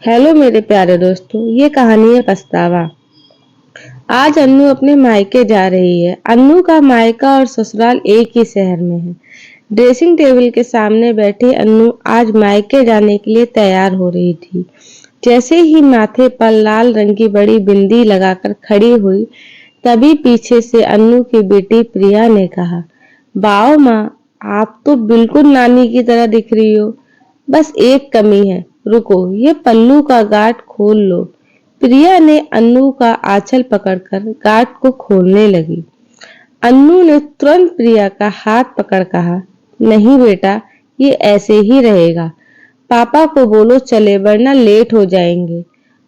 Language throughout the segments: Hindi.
हेलो मेरे प्यारे दोस्तों, ये कहानी है पछतावा। आज अन्नू अपने मायके जा रही है। अन्नू का मायका और ससुराल एक ही शहर में है। ड्रेसिंग टेबल के सामने बैठी अन्नू आज मायके जाने के लिए तैयार हो रही थी। जैसे ही माथे पर लाल रंग की बड़ी बिंदी लगाकर खड़ी हुई, तभी पीछे से अन्नू की बेटी प्रिया ने कहा, वाओ माँ, आप तो बिल्कुल नानी की तरह दिख रही हो। बस एक कमी है, रुको, ये पल्लू का गांठ खोल लो। प्रिया ने अन्नू का आंचल पकड़कर गांठ को खोलने लगी। अन्नू ने तुरंत प्रिया का हाथ पकड़ कहा, नहीं बेटा, ये ऐसे ही रहेगा। पापा को बोलो चले, वरना लेट हो जाएंगे।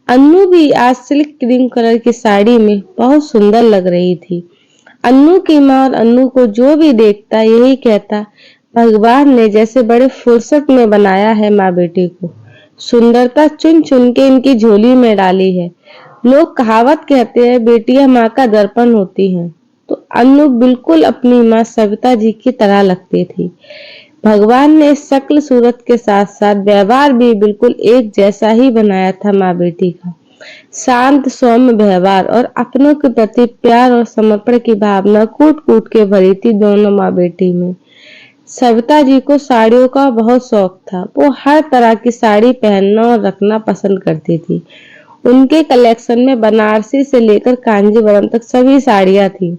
अन्नू भी आज सिल्क क्रीम कलर की साड़ी में बहुत सुंदर लग रही थी। अन्नू की माँ और अन्नू को जो भी देखता यही कहता, भगवान ने जैसे बड़े फुर्सत में बनाया है माँ बेटी को। सुंदरता चुन चुन के इनकी झोली में डाली है। लोग कहावत कहते हैं, बेटियां माँ का दर्पण होती हैं। तो अन्नू बिल्कुल अपनी माँ सविता जी की तरह लगती थी। भगवान ने शक्ल सूरत के साथ साथ व्यवहार भी बिल्कुल एक जैसा ही बनाया था माँ बेटी का। शांत सौम्य व्यवहार और अपनों के प्रति प्यार और समर्पण की भावना कूट कूट के भरी थी दोनों माँ बेटी में। सविता जी को साड़ियों का बहुत शौक था। वो हर तरह की साड़ी पहनना और रखना पसंद करती थी। उनके कलेक्शन में बनारसी से लेकर कांजीवरम तक सभी साड़ियां थी।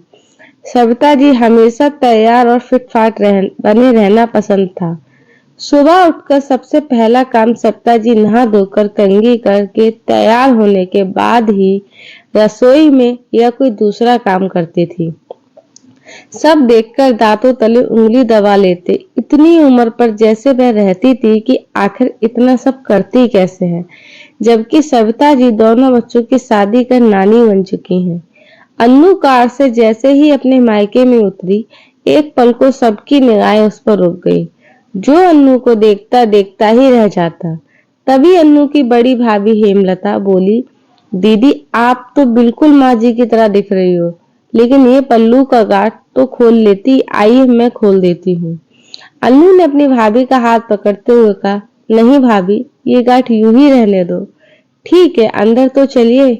सविता जी हमेशा तैयार और फिट फाट बने रहना पसंद था। सुबह उठकर सबसे पहला काम सविता जी नहा धोकर कंघी करके तैयार होने के बाद ही रसोई में या कोई दूसरा काम करती थी। सब देखकर दांतों तले उंगली दबा लेते। इतनी उम्र पर जैसे वह रहती थी कि आखिर इतना सब करती कैसे है, जबकि सविता जी दोनों बच्चों की शादी कर नानी बन चुकी हैं। अन्नू कार से जैसे ही अपने मायके में उतरी, एक पल को सबकी निगाहें उस पर रुक गई। जो अन्नू को देखता देखता ही रह जाता। तभी अन्नू की बड़ी भाभी हेमलता बोली, दीदी आप तो बिल्कुल माँ जी की तरह दिख रही हो, लेकिन ये पल्लू का गांठ तो खोल लेती, आइए मैं खोल देती हूँ। अन्नू ने अपनी भाभी का हाथ पकड़ते हुए कहा, नहीं भाभी, ये गांठ यूं ही रहने दो। ठीक है, अंदर तो चलिए।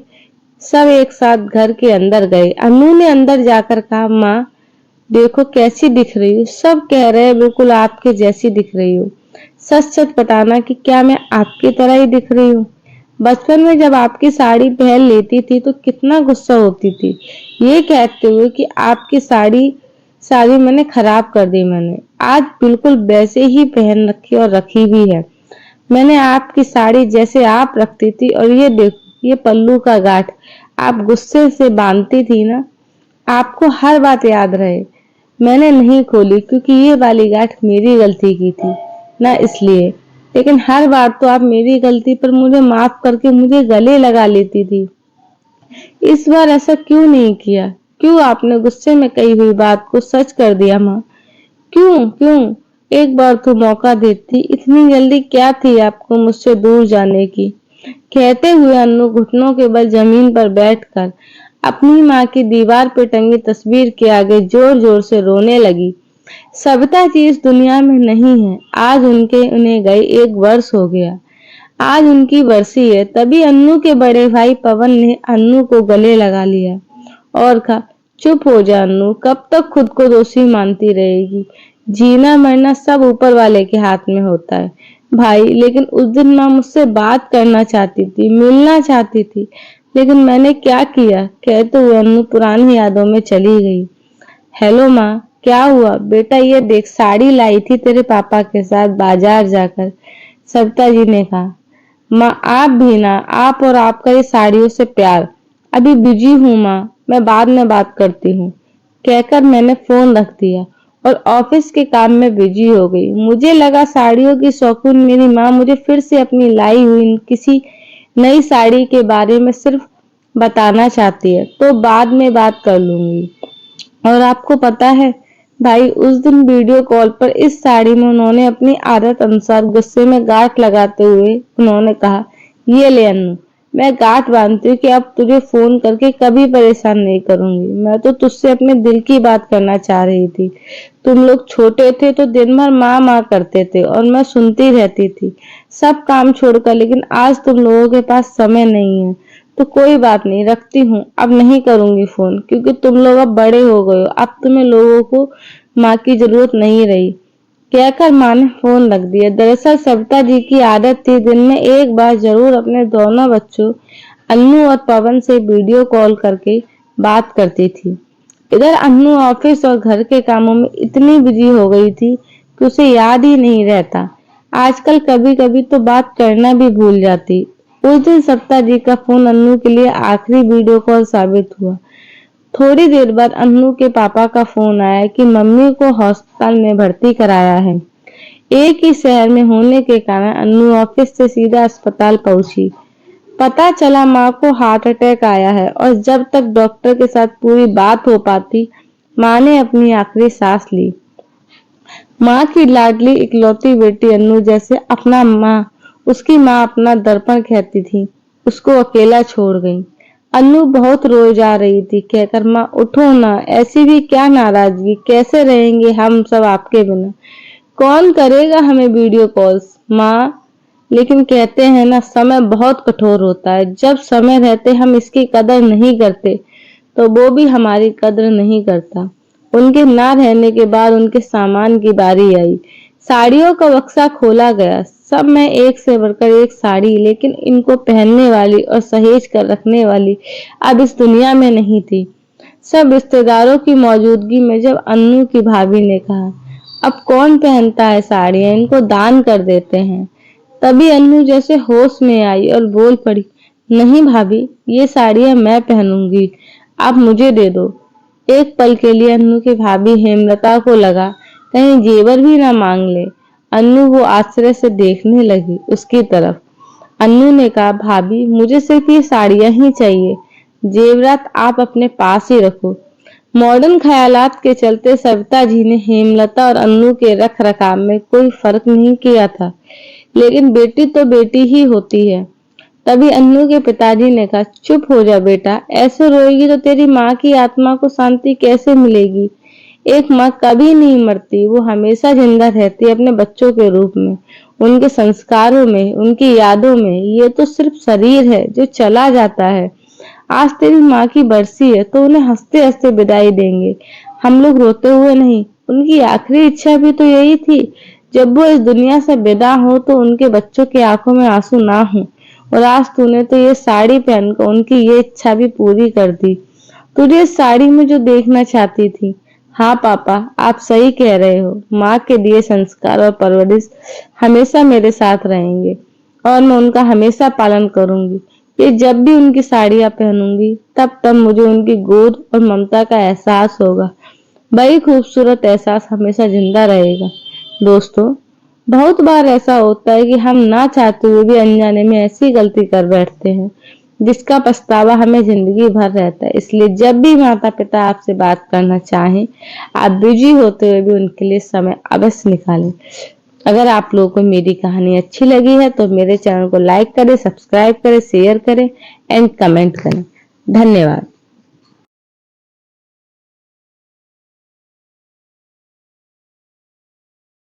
सब एक साथ घर के अंदर गए। अन्नू ने अंदर जाकर कहा, माँ देखो कैसी दिख रही हो। सब कह रहे हैं बिल्कुल आपके जैसी दिख रही हो। सच सच बताना कि क्या मैं आपकी तरह ही दिख रही हूँ। बचपन में जब आपकी साड़ी पहन लेती थी तो कितना गुस्सा होती थी, ये कहते हुए कि आपकी साड़ी साड़ी मैंने खराब कर दी। मैंने आज बिल्कुल वैसे ही पहन रखी और रखी भी है। मैंने आपकी साड़ी जैसे आप रखती थी, और ये देखो, ये पल्लू का गांठ आप गुस्से से बांधती थी ना। आपको हर बात याद रहे। मैंने नहीं खोली क्योंकि ये वाली गांठ मेरी गलती की थी ना, इसलिए। लेकिन हर बार तो आप मेरी गलती पर मुझे माफ करके मुझे गले लगा लेती थी। इस बार ऐसा क्यों नहीं किया? क्यों आपने गुस्से में कही हुई बात को सच कर दिया माँ? क्यों क्यों? एक बार तो मौका देती। इतनी जल्दी क्या थी आपको मुझसे दूर जाने की? कहते हुए अन्नू घुटनों के बल जमीन पर बैठकर अपनी माँ की दीवार पर टंगी तस्वीर के आगे जोर जोर से रोने लगी। सविता जी इस दुनिया में नहीं है। आज उन्हें गए 1 वर्ष हो गया। आज उनकी बरसी है। तभी अन्नू के बड़े भाई पवन ने अन्नू को गले लगा लिया और कहा, चुप हो जा अन्नू, कब तक खुद को दोषी मानती रहेगी? जीना मरना सब ऊपर वाले के हाथ में होता है भाई। लेकिन उस दिन माँ मुझसे बात करना चाहती थी, मिलना चाहती थी, लेकिन मैंने क्या किया? कहते हुए अन्नू पुरानी यादों में चली गई। हेलो माँ, क्या हुआ बेटा? ये देख, साड़ी लाई थी तेरे पापा के साथ बाजार जाकर, सविता जी ने कहा। माँ आप भी ना, आप और आपका ये साड़ियों से प्यार। अभी बिजी हूँ माँ, मैं बाद में बात करती हूँ, कहकर मैंने फोन रख दिया और ऑफिस के काम में बिजी हो गई। मुझे लगा साड़ियों की शौकीन मेरी माँ मुझे फिर से अपनी लाई हुई किसी नई साड़ी के बारे में सिर्फ बताना चाहती है, तो बाद में बात कर लूंगी। और आपको पता है भाई, उस दिन वीडियो कॉल पर इस साड़ी में उन्होंने अपनी आदत अनुसार गुस्से में गांठ लगाते हुए उन्होंने कहा, ये ले अन्नू, मैं गांठ बांधती हूँ कि अब तुझे फोन करके कभी परेशान नहीं करूंगी। मैं तो तुझसे अपने दिल की बात करना चाह रही थी। तुम लोग छोटे थे तो दिन भर माँ माँ करते थे और मैं सुनती रहती थी सब काम छोड़कर, लेकिन आज तुम लोगों के पास समय नहीं है तो कोई बात नहीं, रखती हूँ। अब नहीं करूंगी फोन क्योंकि तुम लोग अब बड़े हो गए हो। अब तुम्हें लोगों को माँ की जरूरत नहीं रही, कहकर माँ ने फोन रख दिया। दरअसल सविता जी की आदत थी दिन में एक बार जरूर अपने दोनों बच्चों अन्नू और पवन से वीडियो कॉल करके बात करती थी। इधर अन्नू ऑफिस और घर के कामों में इतनी बिजी हो गई थी कि उसे याद ही नहीं रहता। आजकल कभी कभी तो बात करना भी भूल जाती। उस दिन सविता जी का फोन अन्नू के लिए आखिरी वीडियो कॉल साबित हुआ। थोड़ी देर बाद अन्नू के पापा का फोन आया कि मम्मी को अस्पताल में भर्ती कराया है। एक ही शहर में होने के कारण अन्नू ऑफिस से सीधा अस्पताल पहुंची। पता चला माँ को हार्ट अटैक आया है और जब तक डॉक्टर के साथ पूरी बात हो पाती, माँ ने अपनी आखिरी सांस ली। माँ की लाडली इकलौती बेटी अन्नू जैसे अपना माँ उसकी माँ अपना दर्पण कहती थी, उसको अकेला छोड़ गई। अन्नू बहुत रोई जा रही थी, कहकर माँ उठो ना, ऐसी भी क्या नाराजगी, कैसे रहेंगे हम सब आपके बिना, कौन करेगा हमें वीडियो कॉल्स माँ। लेकिन कहते हैं ना, समय बहुत कठोर होता है। जब समय रहते हम इसकी कदर नहीं करते तो वो भी हमारी कदर नहीं करता। उनके ना रहने के बाद उनके सामान की बारी आई। साड़ियों का बक्सा खोला गया, सब में एक से बढ़कर एक साड़ी, लेकिन इनको पहनने वाली और सहेज कर रखने वाली अब इस दुनिया में नहीं थी। सब रिश्तेदारों की मौजूदगी में जब अन्नू की भाभी ने कहा, अब कौन पहनता है साड़ियां, इनको दान कर देते हैं, तभी अन्नू जैसे होश में आई और बोल पड़ी, नहीं भाभी, ये साड़ियां मैं पहनूंगी, आप मुझे दे दो। एक पल के लिए अन्नू की भाभी हेमलता को लगा कहीं जेवर भी ना मांग ले। अन्नू वो आश्चर्य से देखने लगी उसकी तरफ। अन्नू ने कहा, भाभी मुझे सिर्फ ये साड़ियां ही चाहिए, जेवरात आप अपने पास ही रखो। मॉडर्न ख्यालात के चलते सविता जी ने हेमलता और अन्नू के रख रखाव में कोई फर्क नहीं किया था, लेकिन बेटी तो बेटी ही होती है। तभी अन्नू के पिताजी ने कहा, चुप हो जा बेटा, ऐसे रोएगी तो तेरी माँ की आत्मा को शांति कैसे मिलेगी। एक माँ कभी नहीं मरती, वो हमेशा जिंदा रहती है अपने बच्चों के रूप में, उनके संस्कारों में, उनकी यादों में। ये तो सिर्फ शरीर है जो चला जाता है। आज तेरी माँ की बरसी है तो उन्हें हंसते हंसते विदाई देंगे, हम लोग रोते हुए नहीं। उनकी आखिरी इच्छा भी तो यही थी, जब वो इस दुनिया से विदा हो तो उनके बच्चों की आंखों में आंसू ना हो। और आज तूने तो ये साड़ी पहनकर उनकी ये इच्छा भी पूरी कर दी। तुझे इस साड़ी में जो देखना चाहती थी। हाँ पापा, आप सही कह रहे हो, माँ के दिए संस्कार और परवरिश हमेशा मेरे साथ रहेंगे और मैं उनका हमेशा पालन करूंगी। ये जब भी उनकी साड़ियां पहनूंगी तब तब मुझे उनकी गोद और ममता का एहसास होगा। वही खूबसूरत एहसास हमेशा जिंदा रहेगा। दोस्तों, बहुत बार ऐसा होता है कि हम ना चाहते हुए भी अनजाने में ऐसी गलती कर बैठते हैं जिसका पछतावा हमें जिंदगी भर रहता है। इसलिए जब भी माता पिता आपसे बात करना चाहें, आप बिजी होते हुए भी उनके लिए समय अवश्य निकालें। अगर आप लोगों को मेरी कहानी अच्छी लगी है तो मेरे चैनल को लाइक करें, सब्सक्राइब करें, शेयर करें एंड कमेंट करें। धन्यवाद।